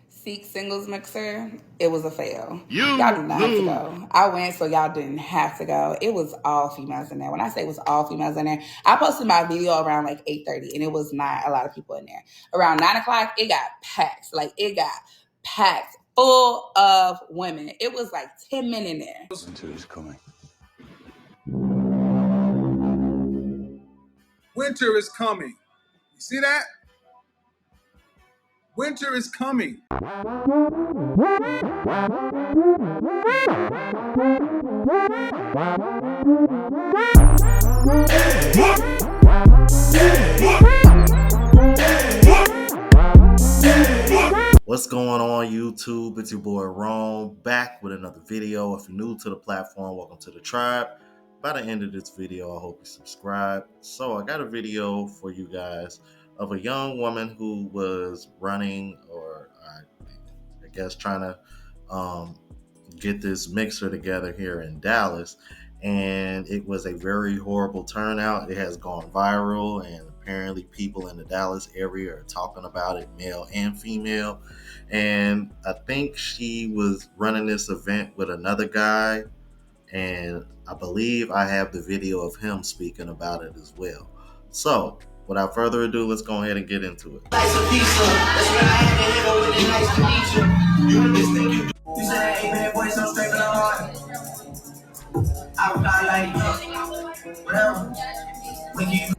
Seek singles mixer, it was a fail. Y'all You do not have to lose. go. I went, so y'all didn't have to go. It was all females in there. When I say it was all females in there, I posted my video around like 8:30, and it was not a lot of people in there. Around 9 o'clock, it got packed. Like, it got packed full of women. It was like 10 men in there. Winter is coming. Winter is coming. You see that? Winter is coming. What's going on, YouTube? It's your boy Rome, back with another video. If you're new to the platform, welcome to the tribe. By the end of this video, I hope you subscribe. So I got a video for you guys of a young woman who was running, or I guess trying to get this mixer together here in Dallas. And it was a very horrible turnout. It has gone viral, and apparently people in the Dallas area are talking about it, male and female. And I think she was running this event with another guy, and I believe I have the video of him speaking about it as well. So without further ado, let's go ahead and get into it.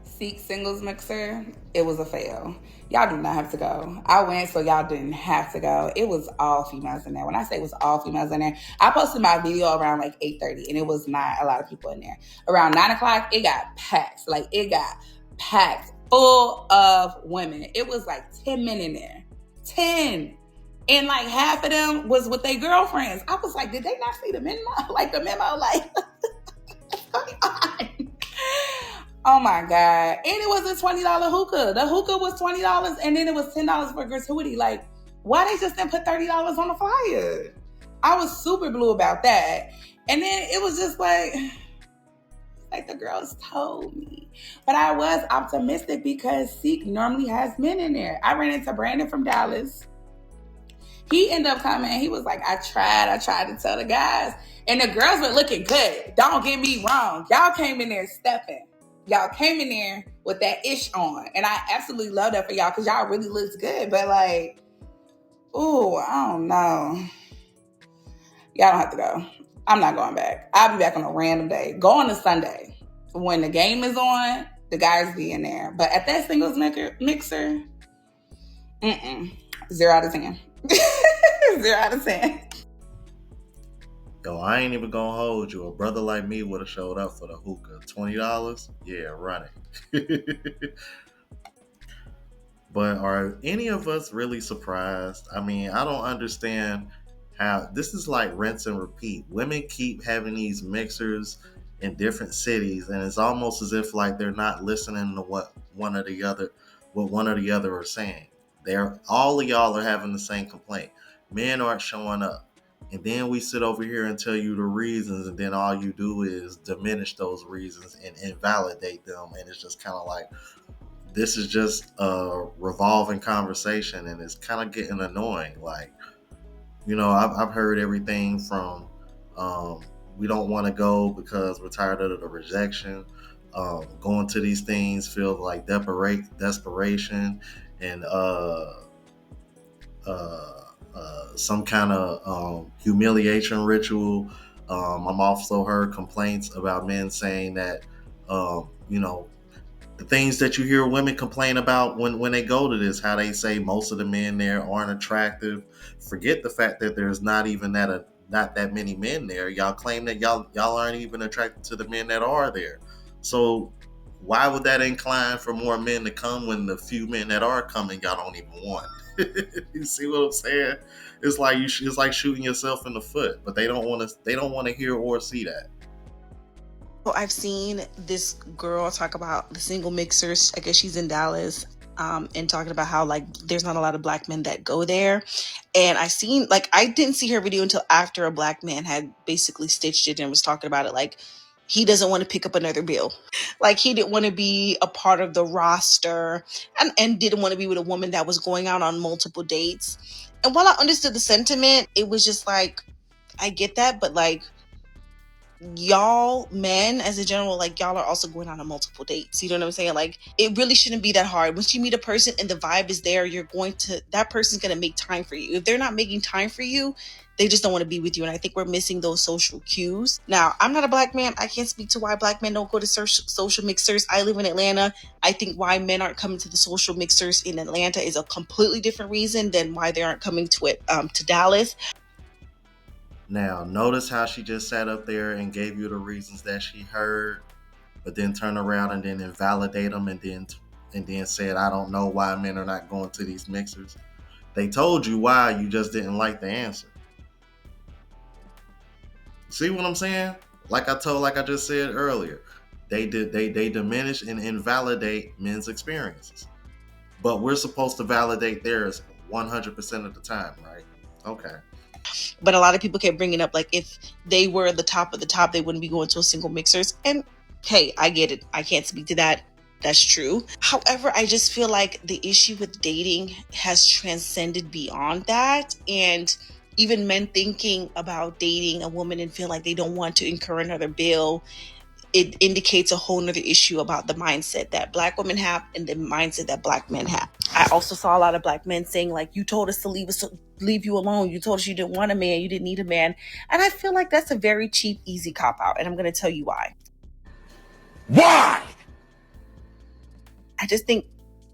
Seek singles mixer, it was a fail. Y'all do not have to go. I went, so y'all didn't have to go. It was all females in there. When I say it was all females in there, I posted my video around like 8:30, and it was not a lot of people in there. Around 9 o'clock, it got packed. Like, it got packed full of women. It was like 10 men in there. 10. And like half of them was with their girlfriends. I was like, did they not see the memo? Like, the memo, like, what's going on? Oh my God. And it was a $20 hookah. The hookah was $20, and then it was $10 for gratuity. Like, why they just didn't put $30 on the flyer? I was super blue about that. And then it was just like the girls told me. But I was optimistic because Seek normally has men in there. I ran into Brandon from Dallas. He ended up coming, and he was like, I tried to tell the guys. And the girls were looking good. Don't get me wrong. Y'all came in there stepping. Y'all came in there with that ish on. And I absolutely love that for y'all, because y'all really looks good. But like, ooh, I don't know. Y'all don't have to go. I'm not going back. I'll be back on a random day. Go on a Sunday. When the game is on, the guys be in there. But at that singles mixer, 0 out of 10. 0 out of 10. Yo, I ain't even gonna hold you. A brother like me would have showed up for the hookah. $20? Yeah, run it. But are any of us really surprised? I mean, I don't understand how this is like rinse and repeat. Women keep having these mixers in different cities, and it's almost as if like they're not listening to what one or the other are saying. All of y'all are having the same complaint. Men aren't showing up. And then we sit over here and tell you the reasons, and then all you do is diminish those reasons and invalidate them. And it's just kind of like, this is just a revolving conversation, and it's kind of getting annoying. Like, you know, I've heard everything from we don't want to go because we're tired of the rejection. Going to these things feels like desperation and some kind of humiliation ritual. I'm also heard complaints about men saying that, you know, the things that you hear women complain about when they go to this, how they say most of the men there aren't attractive. Forget the fact that there's not that many men there. Y'all claim that y'all aren't even attracted to the men that are there. So why would that incline for more men to come when the few men that are coming y'all don't even want? You see what I'm saying? It's like it's like shooting yourself in the foot, but they don't want to hear or see that. I've seen this girl talk about the single mixers. I guess she's in Dallas. and talking about how like there's not a lot of black men that go there. And I didn't see her video until after a black man had basically stitched it and was talking about it, like he doesn't want to pick up another bill. Like he didn't want to be a part of the roster, and didn't want to be with a woman that was going out on multiple dates. And while I understood the sentiment, it was just like, I get that, but like, y'all men as a general, like y'all are also going on multiple dates. You know what I'm saying? Like it really shouldn't be that hard. Once you meet a person and the vibe is there, that person's going to make time for you. If they're not making time for you, they just don't want to be with you. And I think we're missing those social cues. Now, I'm not a black man. I can't speak to why black men don't go to social mixers. I live in Atlanta. I think why men aren't coming to the social mixers in Atlanta is a completely different reason than why they aren't coming to it to Dallas. Now, notice how she just sat up there and gave you the reasons that she heard, but then turn around and then invalidate them, and then said, "I don't know why men are not going to these mixers." They told you why, you just didn't like the answer. See what I'm saying? Like I just said earlier, they diminish and invalidate men's experiences, but we're supposed to validate theirs 100% of the time, right? Okay. But a lot of people kept bringing up, like, if they were the top of the top, they wouldn't be going to a single mixers. And hey, I get it. I can't speak to that. That's true. However, I just feel like the issue with dating has transcended beyond that. And even men thinking about dating a woman and feel like they don't want to incur another bill, it indicates a whole nother issue about the mindset that black women have and the mindset that black men have. I also saw a lot of black men saying, like, you told us to leave you alone. You told us you didn't want a man. You didn't need a man. And I feel like that's a very cheap, easy cop out. And I'm going to tell you why. Why? I just think,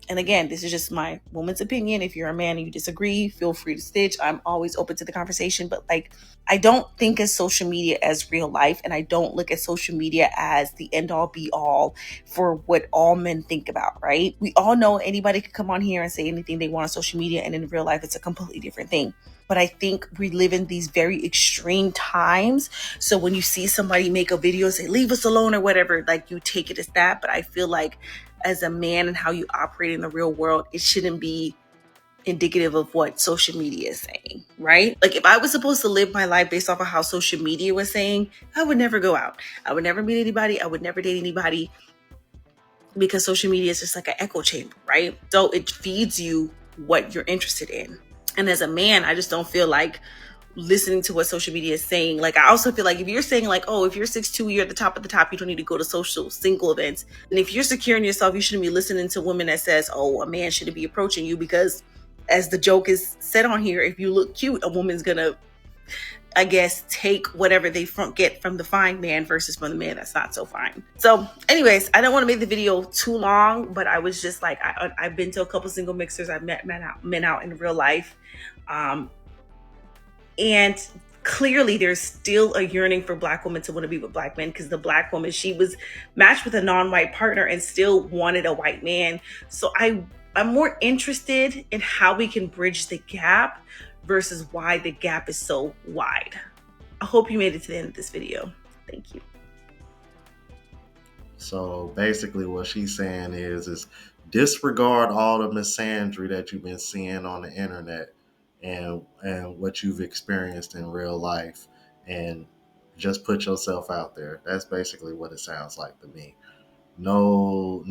and again, this is just my woman's opinion. If you're a man and you disagree, feel free to stitch. I'm always open to the conversation. But like, I don't think of social media as real life. And I don't look at social media as the end all be all for what all men think about, right? We all know anybody could come on here and say anything they want on social media. And in real life, it's a completely different thing. But I think we live in these very extreme times. So when you see somebody make a video and say, leave us alone or whatever, like you take it as that. But I feel like as a man and how you operate in the real world, it shouldn't be indicative of what social media is saying, right? Like if I was supposed to live my life based off of how social media was saying, I would never go out. I would never meet anybody. I would never date anybody, because social media is just like an echo chamber, right? So it feeds you what you're interested in. And as a man, I just don't feel like listening to what social media is saying. Like I also feel like if you're saying like, oh, if you're 6'2", you're at the top, you don't need to go to social single events. And if you're secure in yourself, you shouldn't be listening to women that says, oh, a man shouldn't be approaching you, because as the joke is said on here, if you look cute, a woman's gonna, I guess, take whatever they get from the fine man versus from the man that's not so fine. So anyways, I don't want to make the video too long, but I was just like, I've been to a couple single mixers. I've met men out in real life. And clearly there's still a yearning for black women to want to be with black men, because the black woman, she was matched with a non-white partner and still wanted a white man. So I'm more interested in how we can bridge the gap versus why the gap is so wide. I hope you made it to the end of this video. Thank you. So basically what she's saying is disregard all the misandry that you've been seeing on the internet and what you've experienced in real life, and just put yourself out there. That's basically what it sounds like to me. No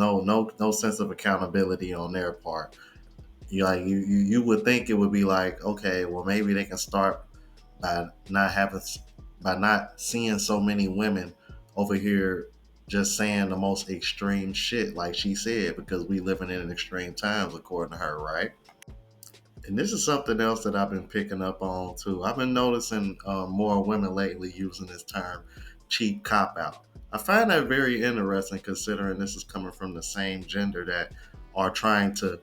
sense of accountability on their part. You would think it would be like, okay, well maybe they can start by not seeing so many women over here just saying the most extreme shit, like she said, because we living in extreme times, according to her, right? And this is something else that I've been picking up on too. I've been noticing more women lately using this term, cheap cop out. I find that very interesting, considering this is coming from the same gender that are trying to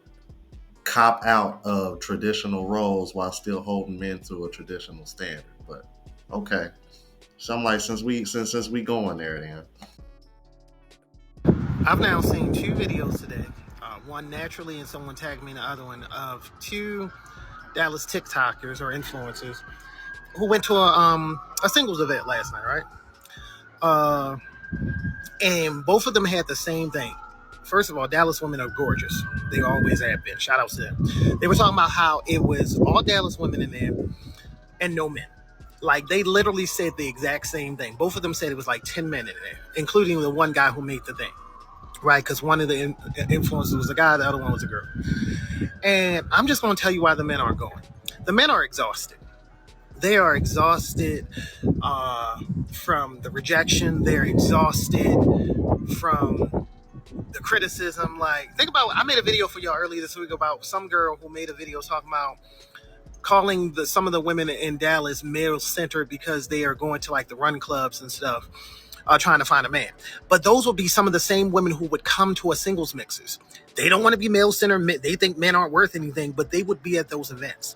cop out of traditional roles while still holding men to a traditional standard. But okay, so I'm like, since we going there, then I've now seen two videos today. One naturally, and someone tagged me in the other one, of two Dallas TikTokers or influencers who went to a singles event last night, right? And both of them had the same thing. first of all, Dallas women are gorgeous. They always have been. Shout out to them. They were talking about how it was all Dallas women in there and no men. Like, they literally said the exact same thing. Both of them said it was like 10 men in there, including the one guy who made the thing, right? Because one of the influencers was a guy, the other one was a girl. And I'm just going to tell you why the men aren't going. The men are exhausted. They are exhausted from the rejection. They're exhausted from the criticism. Like, think about, I made a video for y'all earlier this week about some girl who made a video talking about calling some of the women in Dallas male-centered because they are going to like the run clubs and stuff, trying to find a man. But those would be some of the same women who would come to a singles mixers. They don't want to be male-centered. They think men aren't worth anything, but they would be at those events.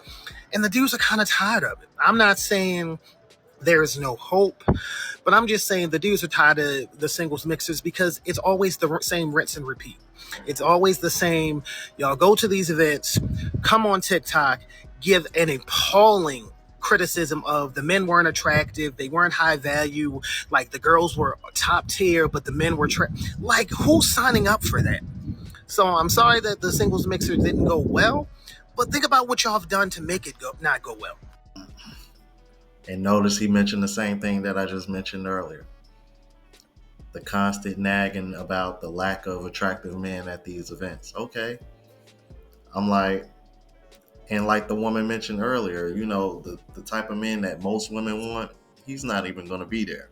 And the dudes are kind of tired of it. I'm not saying there's no hope, but I'm just saying the dudes are tired of the singles mixers because it's always the same rinse and repeat. It's always the same. Y'all go to these events, come on TikTok, give an appalling criticism of the men weren't attractive, they weren't high value, like the girls were top tier, but the men were like, who's signing up for that? So I'm sorry that the singles mixer didn't go well, but think about what y'all have done to make it not go well. And notice he mentioned the same thing that I just mentioned earlier. The constant nagging about the lack of attractive men at these events. Okay. I'm like, and like the woman mentioned earlier, you know, the type of men that most women want, he's not even going to be there.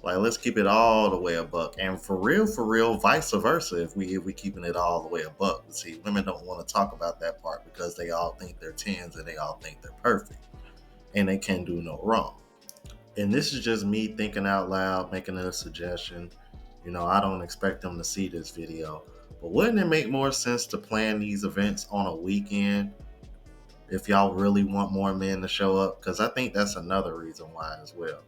Like, let's keep it all the way a buck. And for real, vice versa, if we keeping it all the way a buck. See, women don't want to talk about that part because they all think they're 10s and they all think they're perfect. And they can do no wrong. And this is just me thinking out loud, making a suggestion. You know, I don't expect them to see this video. But wouldn't it make more sense to plan these events on a weekend if y'all really want more men to show up? Because I think that's another reason why as well.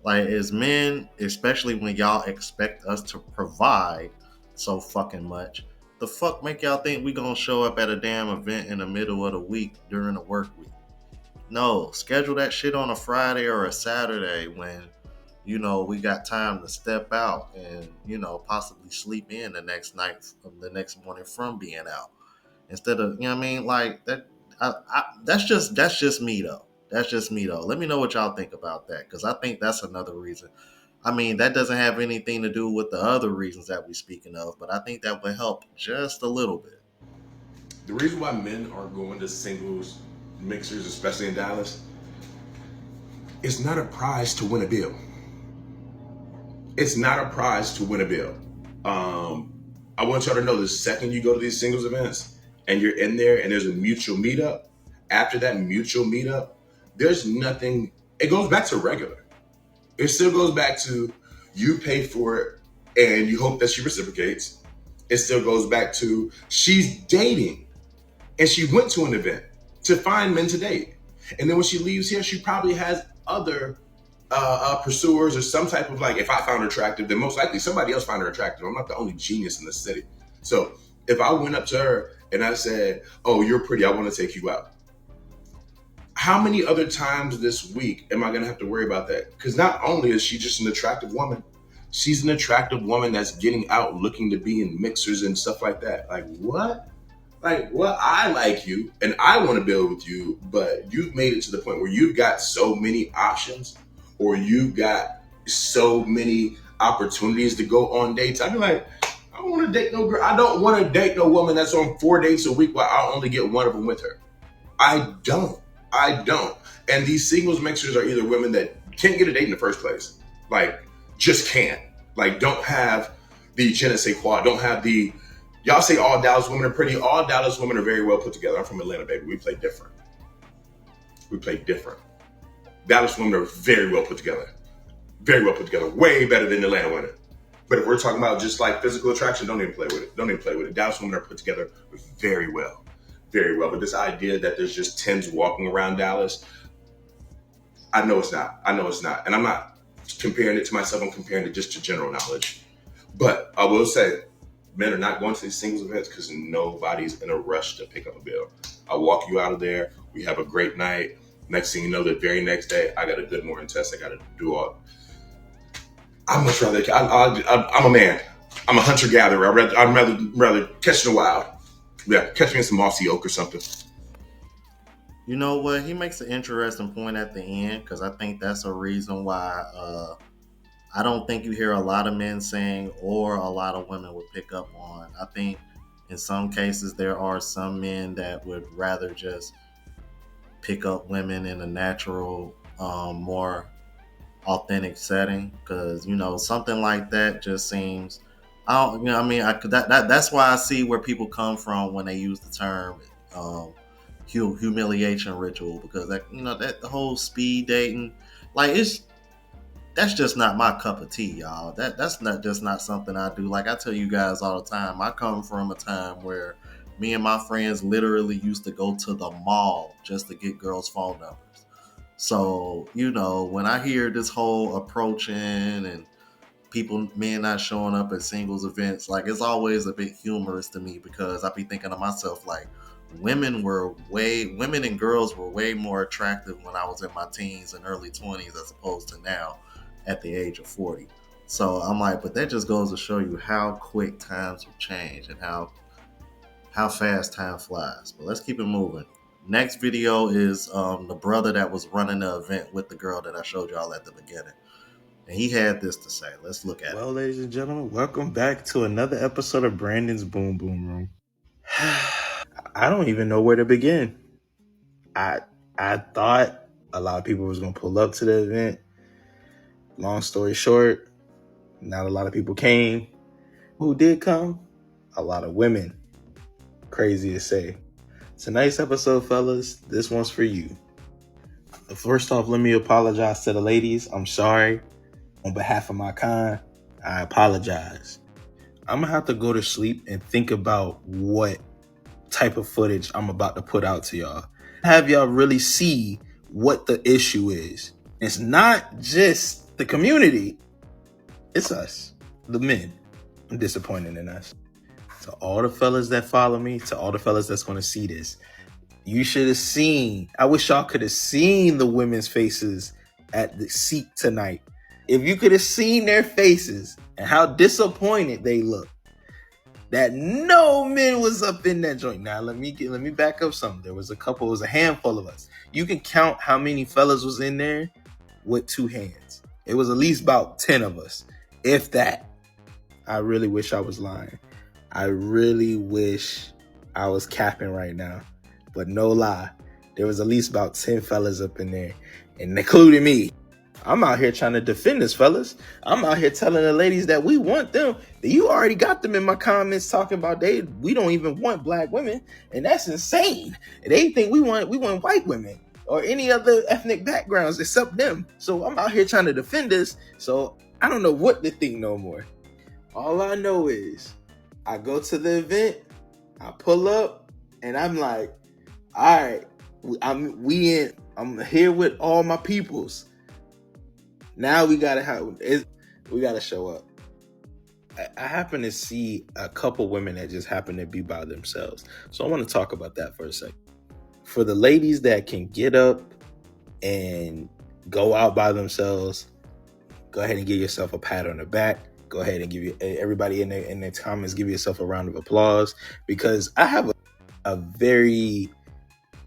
Like, as men, especially when y'all expect us to provide so fucking much, the fuck make y'all think we gonna show up at a damn event in the middle of the week during the work week? No, schedule that shit on a Friday or a Saturday when, you know, we got time to step out and, you know, possibly sleep in the next morning from being out. Instead of, you know what I mean? Like, that. That's just me though. That's just me though. Let me know what y'all think about that, because I think that's another reason. I mean, that doesn't have anything to do with the other reasons that we're speaking of, but I think that would help just a little bit. The reason why men are going to singles mixers, especially in Dallas, it's not a prize to win a bill. It's not a prize to win a bill. I want y'all to know, the second you go to these singles events and you're in there and there's a mutual meetup, after that mutual meetup, there's nothing, it goes back to regular. It still goes back to you pay for it and you hope that she reciprocates. It still goes back to she's dating and she went to an event to find men to date. And then when she leaves here, she probably has other pursuers or some type of, like, if I found her attractive, then most likely somebody else found her attractive. I'm not the only genius in the city. So if I went up to her and I said, oh, you're pretty, I want to take you out, how many other times this week am I going to have to worry about that? Because not only is she just an attractive woman, she's an attractive woman that's getting out looking to be in mixers and stuff like that. Like, what? Like, well, I like you and I want to build with you, but you've made it to the point where you've got so many options, or you've got so many opportunities to go on dates. I'd be like, I don't want to date no girl. I don't want to date no woman that's on 4 dates a week while I'll only get one of them with her. I don't. And these singles mixers are either women that can't get a date in the first place, like, just can't, like, don't have the je ne sais quoi, don't have the, y'all say all Dallas women are pretty. All Dallas women are very well put together. I'm from Atlanta, baby. We play different. Dallas women are very well put together. Very well put together. Way better than Atlanta women. But if we're talking about just like physical attraction, don't even play with it. Dallas women are put together very well. Very well. But this idea that there's just 10s walking around Dallas, I know it's not. And I'm not comparing it to myself. I'm comparing it just to general knowledge. But I will say, men are not going to these singles events because nobody's in a rush to pick up a bill. I walk you out of there. We have a great night. Next thing you know, the very next day, I got a good morning test. I got to do all. I'm much rather, I'm a man. I'm a hunter gatherer. I'd rather catch in the wild. Yeah, catch me in some mossy oak or something. You know what? He makes an interesting point at the end because I think that's a reason why I don't think you hear a lot of men saying or a lot of women would pick up on. I think in some cases there are some men that would rather just pick up women in a natural, more authentic setting because something like that just seems. I don't, I mean, that's why I see where people come from when they use the term um, humiliation ritual because that the whole speed dating, like that's just not my cup of tea, y'all. That's not just not something I do. Like I tell you guys all the time, I come from a time where me and my friends literally used to go to the mall just to get girls' phone numbers. So, when I hear this whole approaching and men not showing up at singles events, like it's always a bit humorous to me because I be thinking to myself like women and girls were way more attractive when I was in my teens and early 20s as opposed to now at the age of 40. So I'm like, but that just goes to show you how quick times have changed and how fast time flies. But let's keep it moving. Next video is the brother that was running the event with the girl that I showed y'all at the beginning. And he had this to say. Let's look at it. Well, ladies and gentlemen, welcome back to another episode of Brandon's Boom Boom Room. I don't even know where to begin. I thought a lot of people was going to pull up to the event. Long story short, not a lot of people came. Who did come? A lot of women. Crazy to say. Tonight's episode, fellas, this one's for you. First off, let me apologize to the ladies. I'm sorry. On behalf of my kind, I apologize. I'm gonna have to go to sleep and think about what type of footage I'm about to put out to y'all. Have y'all really see what the issue is. It's not just the community. It's us, the men. I'm disappointed in us. To all the fellas that follow me, to all the fellas that's gonna see this, you should have seen. I wish y'all could have seen the women's faces at the seat tonight. If you could have seen their faces and how disappointed they look that no men was up in that joint. Now let me back up something. There was it was a handful of us. You can count how many fellas was in there with two hands. It was at least about 10 of us, if that. I really wish I was lying. I really wish I was capping right now. But no lie, there was at least about 10 fellas up in there, and including me. I'm out here trying to defend this, fellas. I'm out here telling the ladies that we want them. You already got them in my comments talking about we don't even want black women, and that's insane. They think we want white women or any other ethnic backgrounds except them. So I'm out here trying to defend this. So I don't know what to think no more. All I know is I go to the event, I pull up, and I'm like, all right, I'm here with all my peoples. Now we gotta show up. I happen to see a couple women that just happen to be by themselves. So I want to talk about that for a second. For the ladies that can get up and go out by themselves, go ahead and give yourself a pat on the back. Go ahead and give everybody in the comments, give yourself a round of applause, because I have a very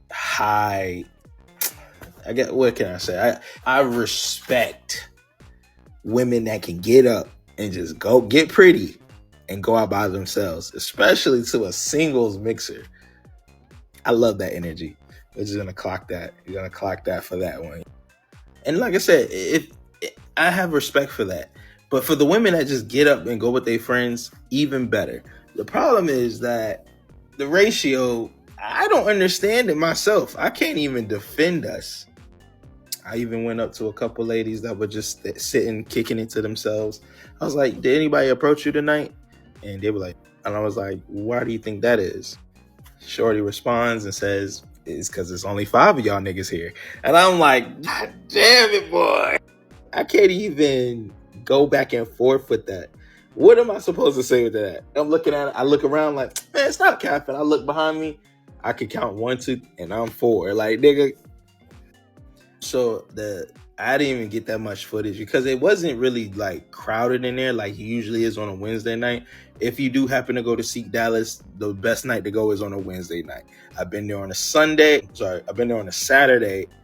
high, what can I say? I respect women that can get up and just go get pretty and go out by themselves, especially to a singles mixer. I love that energy. We're just gonna clock that. You're gonna clock that for that one. And like I said, I have respect for that. But for the women that just get up and go with their friends, even better. The problem is that the ratio, I don't understand it myself. I can't even defend us. I even went up to a couple ladies that were just sitting, kicking it to themselves. I was like, did anybody approach you tonight? And they were like, and I was like, why do you think that is? Shorty responds and says, it's because it's only 5 of y'all niggas here. And I'm like, God damn it, boy. I can't even go back and forth with that. What am I supposed to say with that? I'm looking at it. I look around like, man, it's not capping. I look behind me. I could count 1, 2, and I'm 4. Like, nigga. So I didn't even get that much footage because it wasn't really like crowded in there like it usually is on a Wednesday night. If you do happen to go to Seek Dallas, the best night to go is on a Wednesday night. I've been there on a Saturday,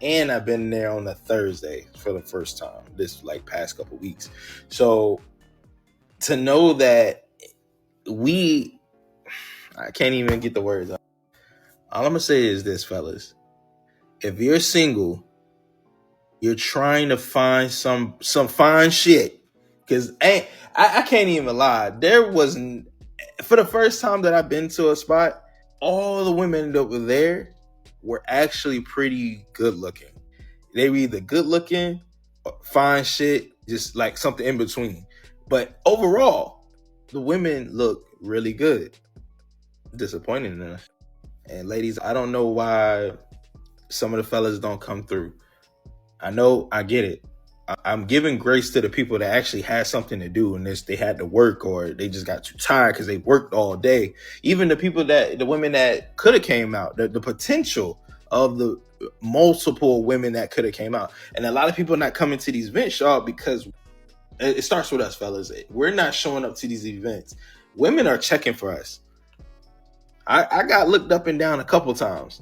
and I've been there on a Thursday for the first time this like past couple weeks. So to know that I can't even get the words out. All I'm gonna say is this, fellas. If you're single, you're trying to find some fine shit. Cause I can't even lie. There wasn't, for the first time that I've been to a spot, all the women that were there were actually pretty good looking. They were either good looking, fine shit, just like something in between. But overall, the women look really good. Disappointing enough. And ladies, I don't know why some of the fellas don't come through. I know, I get it. I'm giving grace to the people that actually had something to do and they had to work or they just got too tired because they worked all day. Even the women that could have came out, the potential of the multiple women that could have came out. And a lot of people not coming to these events, y'all, because it starts with us, fellas. We're not showing up to these events. Women are checking for us. I got looked up and down a couple times.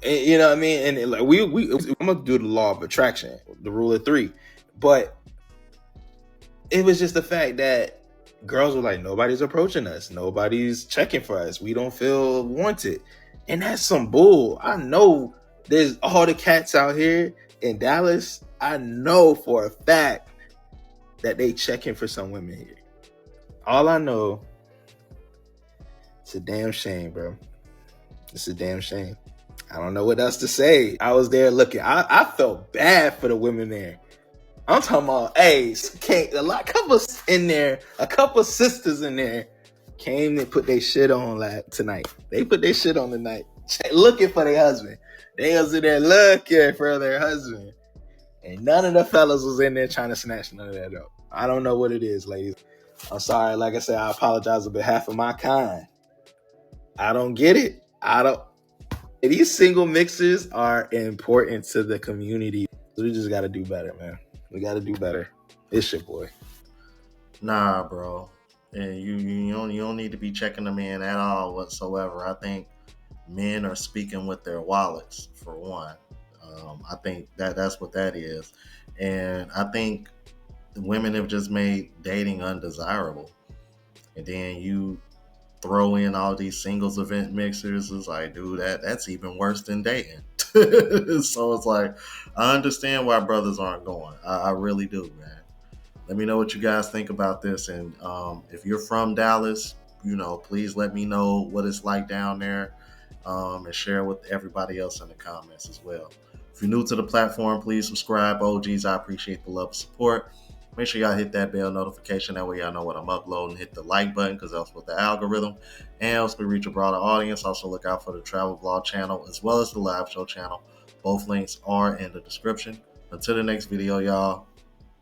And, you know what I mean? And like I'm gonna do the law of attraction, the rule of 3. But it was just the fact that girls were like, nobody's approaching us, nobody's checking for us, we don't feel wanted. And that's some bull. I know there's all the cats out here in Dallas. I know for a fact that they checking for some women here. All I know, it's a damn shame, bro. It's a damn shame. I don't know what else to say. I was there looking. I felt bad for the women there. I'm talking about, hey, a couple in there, a couple sisters in there came and put their shit on tonight. They put their shit on tonight, looking for their husband. They was in there looking for their husband. And none of the fellas was in there trying to snatch none of that up. I don't know what it is, ladies. I'm sorry. Like I said, I apologize on behalf of my kind. I don't get it. These single mixers are important to the community. We just got to do better, man. We got to do better. It's your boy. Nah, bro. And you don't need to be checking them in at all whatsoever. I think men are speaking with their wallets, for one. I think that's what that is. And I think women have just made dating undesirable. And then you throw in all these singles event mixers. It's like, dude, that's even worse than dating. So it's like, I understand why brothers aren't going. I really do, man. Let me know what you guys think about this. And if you're from Dallas, please let me know what it's like down there, and share with everybody else in the comments as well. If you're new to the platform, please subscribe. OGs, I appreciate the love and support. Make sure y'all hit that bell notification. That way y'all know what I'm uploading. Hit the like button because that's with the algorithm. And helps me reach a broader audience. Also look out for the travel vlog channel as well as the live show channel. Both links are in the description. Until the next video, y'all.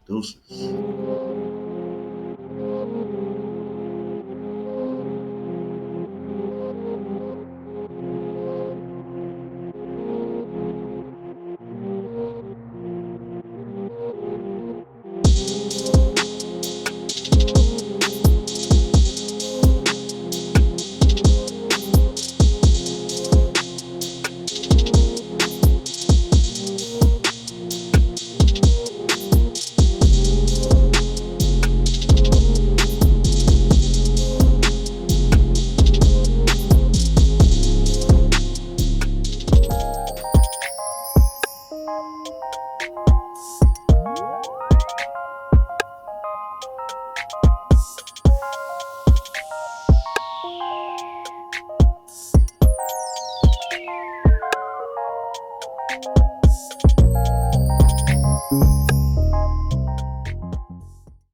Deuces.